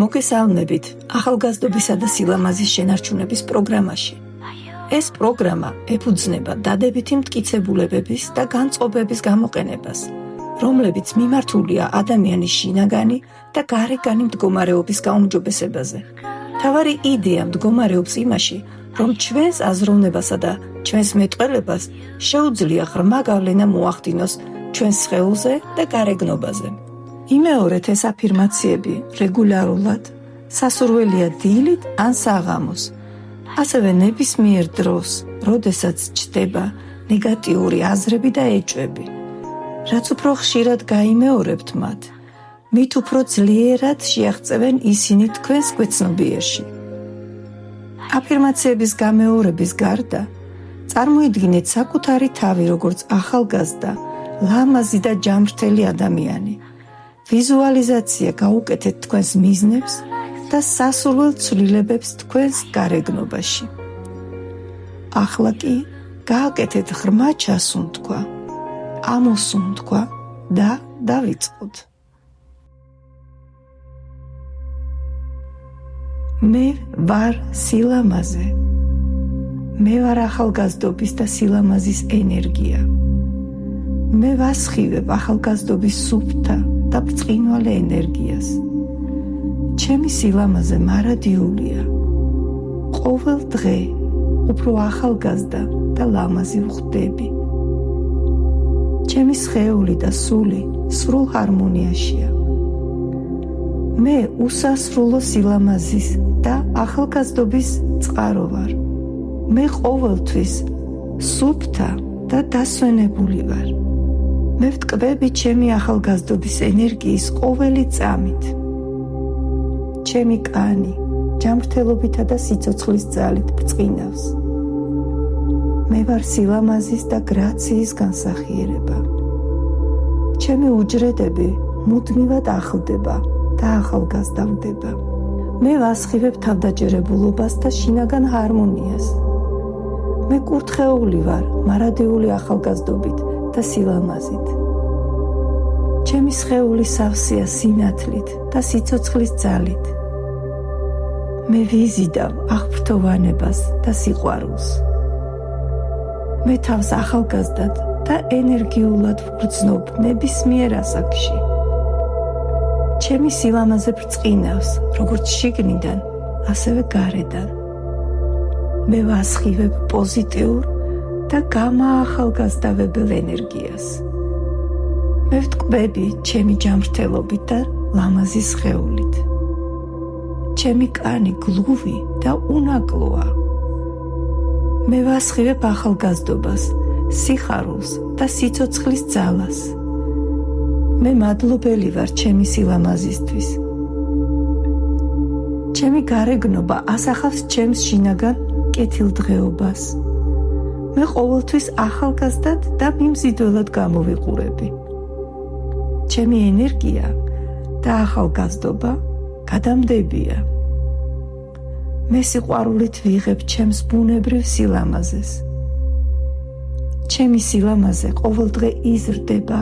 მოგესალმებით ახალგაზრდობისა და სილამაზის შენარჩუნების პროგრამაში. ეს პროგრამა ეფუძნება დადებითი მტკიცებულებების და განწყობების გამოყენებას, რომლებიც მიმართულია ადამიანის შინაგანი და გარეგანი მდგომარეობის გაუმჯობესებაზე. მთავარი იდეა მდგომარეობს იმაში, რომ ჩვენს აზროვნებასა და ჩვენს მეტყველებას შეუძლია ღრმა გავლენა მოახდინოს ჩვენს სხეულზე და გარეგნობაზე. იმეორეთ ეს აფირმაციები რეგულარულად, სასურველია დილით ან საღამოს, ასევე ნებისმიერ დროს, როდესაც ჩნდება ნეგატიური აზრები და ეჭვები. რაც უფრო ხშირად გაიმეორებთ მათ, მით უფრო ძლიერად შეაღწევენ ისინი თქვენს გვეცნობიერში. აფირმაციების გამეორების გარდა, წარმოიდგინეთ საკუთარი თავი როგორც ახალგაზრდა, ლამაზი და ჯანმრთელი ადამიანი. ვიზუალიზაცია გაუკეთეთ თქვენს მიზნებს და სასურველ ცვლილებებს თქვენს გარეგნობაში. ახლა კი გააკეთეთ ღრმა ჩასუნთქვა, ამოსუნთქვა და დავიწყოთ. მე ვარ სილამაზე. მე ვარ ახალგაზრდობის და სილამაზის ენერგია. მე ვასხივებ ახალგაზრდობის სუფთა და ბრწყინვალე ენერგიას. ჩემი სილამაზე მარადიულია. ყოველ დღე უფრო ახალგაზრდა და ლამაზი ვხდები. ჩემი სხეული და სული სრულ ჰარმონიაშია. მე უსასრულო სილამაზის და ახალგაზრდობის წყარო ვარ. მე ყოველთვის სუფთა და დასვენებული ვარ. მე ვტკბები ჩემი ახალგაზრდობის ენერგიის ყოველი წამით. ჩემი კანი ჯანმრთელობითა და სიცოცხლის ძალით ბრწყინავს. მე ვარ სილამაზის და გრაციის განსახიერება. ჩემი უჯრედები მუდმივად ახლდება და ახალგაზრდავდება. მე ვასხივებ თავდაჯერებულობას და შინაგან ჰარმონიას. მე კურთხეული ვარ მარადიული ახალგაზრდობით და სილამაზით. ჩემი სხეული სავსეა სინათლით და სიცოცხლის ძალით. მე ვიზიდავ აღფრთოვანებას და სიყვარულს. მე თავს ახალგაზრდად და ენერგიულად ვგრძნობ ნებისმიერ ასაკში. ჩემი სილამაზე ბრწყინავს როგორც შიგნიდან, ასევე გარედან. მე ვასხივებ პოზიტიურ და გამაახალგაზრდავებელ ენერგიას. მე ვტკბები ჩემი ჯანმრთელობით და ლამაზი სხეულით. ჩემი კანი გლუვი და უნაკლოა. მე ვასხივებ ახალგაზრდობას, სიხარულს და სიცოცხლის ძალას. მე მადლობელი ვარ ჩემი სილამაზისთვის. ჩემი გარეგნობა ასახავს ჩემს შინაგან კეთილდღეობას. მე ყოველთვის ახალგაზრდად და მიმზიდველად გამოვიყურები. ჩემი ენერგია და ახალგაზრდობა გადამდებია. მე სიყვარულით ვიღებ ჩემს ბუნებრივ სილამაზეს. ჩემი სილამაზე ყოველდღე იზრდება,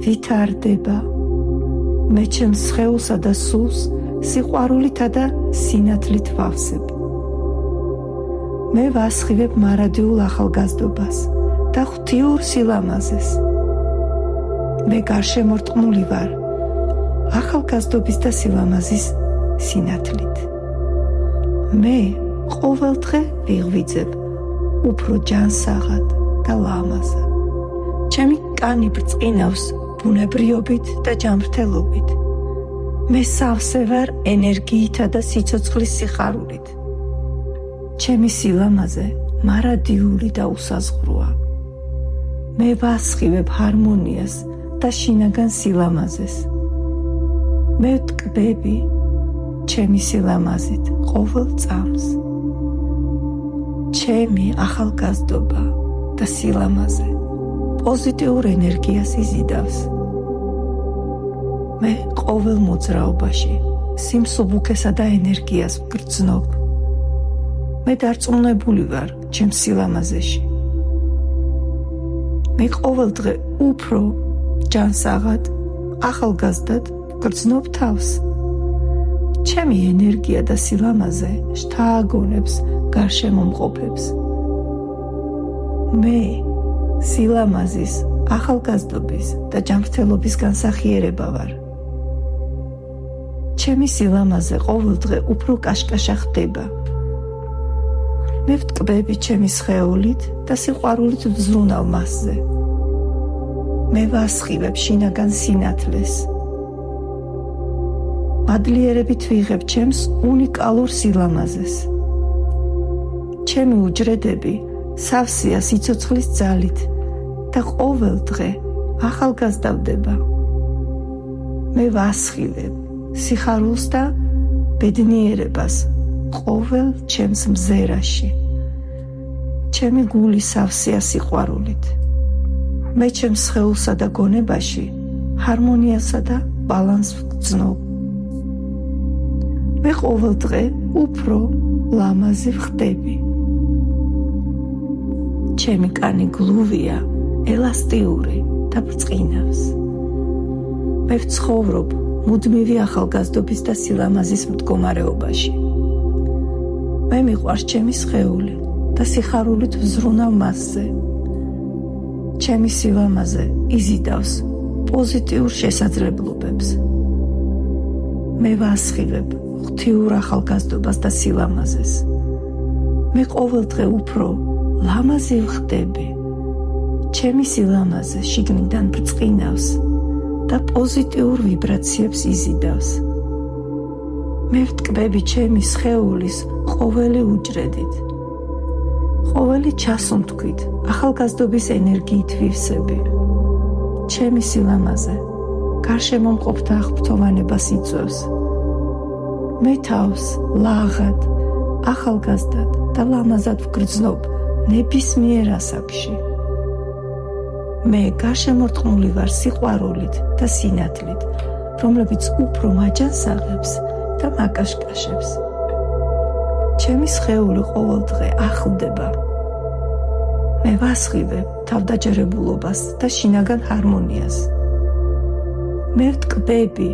ვითარდება. მე ჩემს სხეულსა და სულს სიყვარულითა და სინათლით ვავსებ. მე ვასხივებ მარადიულ ახალგაზრდობას და ღვთიურ სილამაზეს. მე გარშემორტყმული ვარ ახალგაზრდობის და სილამაზის სინათლით. მე ყოველდღე ვიღვიძებ უფრო ჯანსაღად და ლამაზად. ჩემი კანი ბრწყინავს ბუნებრიობით და ჯანმრთელობით. მე სავსე ვარ ენერგიითა და სიცოცხლის სიხარულით. ჩემი სილამაზე მარადიული და უსაზღვროა. მე ვასხივებ ჰარმონიას და შინაგან სილამაზეს. მე ვტკბები ჩემი სილამაზით ყოველ წამს. ჩემი ახალგაზრდობა და სილამაზე პოზიტიურ ენერგიას იზიდავს. მე ყოველ მოძრაობაში სიმსუბუქესა და ენერგიას ვგრძნობ. მე დარწმუნებული ვარ ჩემს სილამაზეში. მე ყოველდღე უფრო ჯანსაღად, ახალგაზრდად ვგრძნობ თავს. ჩემი ენერგია და სილამაზე შთააგონებს გარშემო მყოფებს. მე სილამაზის, ახალგაზრდობის და ჯანმრთელობის განსახიერება ვარ. ჩემი სილამაზე ყოველდღე უფრო კაშკაშა ხდება. მე ვტკბები ჩემი სხეულით და სიყვარულით ვზრუნავ მასზე. მე ვასხივებ შინაგან სინათლეს. მადლიერებით ვიღებ ჩემს უნიკალურ სილამაზეს. ჩემი უჯრედები სავსეა სიცოცხლის ძალით და ყოველდღე ახალგაზრდავდება. მე ვასხივებ სიხარულს და ბედნიერებას ყოველ ჩემს მზერაში. ჩემი გული სავსეა სიყვარულით. მე ჩემს სხეულსა და გონებაში ჰარმონიასა და ბალანსს ვგრძნობ. მე ყოველდღე უფრო ლამაზი ვხდები. ჩემი კანი გლუვია, ელასტიური და ბრწყინავს. მე ვცხოვრობ მუდმივი ახალგაზრდობის და სილამაზის მდგომარეობაში. მე მიყვარს ჩემი სხეული და სიხარულით ვზრუნავ მასზე. ჩემი სილამაზე იზიდავს პოზიტიურ შესაძლებლობებს. მე ვასხივებ ღვთიურ ახალგაზრდობას და სილამაზეს. მე ყოველდღე უფრო ლამაზი ვხდები. ჩემი სილამაზე შიგნიდან ბრწყინავს და პოზიტიურ ვიბრაციებს იზიდავს. მე ვტკბები ჩემი სხეულის ყოველი უჯრედით. ყოველი ჩასუნთქვით ახალგაზრდობის ენერგიით ვივსები. ჩემი სილამაზე გარშემო მყოფთა აღფრთოვანებას იწვევს. მე თავს ლაღად, ახალგაზრდად და ლამაზად ვგრძნობ ნებისმიერ ასაკში. მე გარშემორტყმული ვარ სიყვარულით და სინათლით, რომლებიც უფრო მაჯანსაღებს და მაკაშკაშებს. ჩემი სხეული ყოველდღე ახლდება. მე ვასხივებ თავდაჯერებულობას და შინაგან ჰარმონიას. მე ვტკბები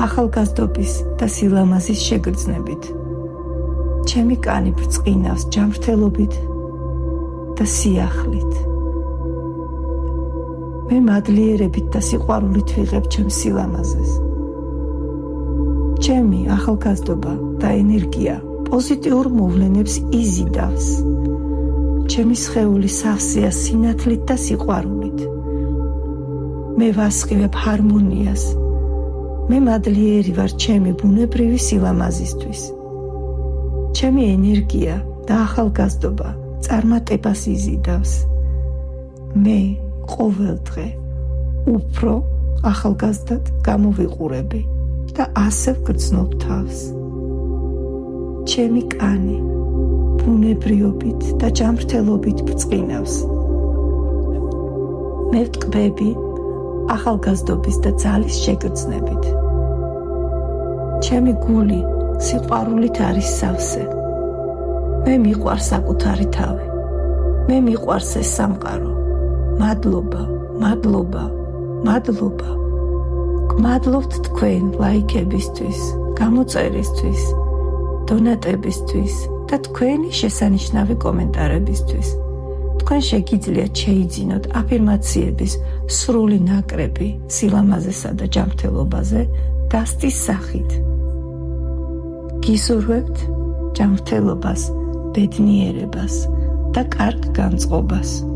ახალგაზრდობის და სილამაზის შეგრძნებით. ჩემი კანი ბრწყინავს ჯანმრთელობით და სიახლით. მე მადლიერებით და სიყვარულით ვიღებ ჩემს სილამაზეს. ჩემი ახალგაზრდობა და ენერგია პოზიტიურ მოვლენებს იზიდავს. ჩემი სხეული სავსეა სინათლით და სიყვარულით. მე ვასხივებ ჰარმონიას. მე მადლიერი ვარ ჩემი ბუნებრივი სილამაზისთვის. ჩემი ენერგია და ახალგაზრდობა წარმატებას იზიდავს. მე ყოველდღე უფრო ახალგაზრდად გამოვიყურები და ასე ვგრძნობ თავს. ჩემი კანი ბუნებრიობით და ჯანმრთელობით ბრწყინავს. მე ვტკბები ახალგაზრდობის და ძალის შეგრძნებით. ჩემი გული სიყვარულით არის სავსე. მე მიყვარს საკუთარი თავი. მე მიყვარს ეს სამყარო. მადლობა, მადლობა, მადლობა. გმადლობთ თქვენ ლაიქებისთვის, გამოწერისთვის, დონატებისთვის და თქვენი შესანიშნავი კომენტარებისთვის. თქვენ შეგიძლიათ შეიძინოთ აფირმაციების სრული ნაკრები სილამაზესა და ჯანმრთელობაზე დასტის სახით. გისურვებთ ჯანმრთელობას, ბედნიერებას და კარგ განწყობას.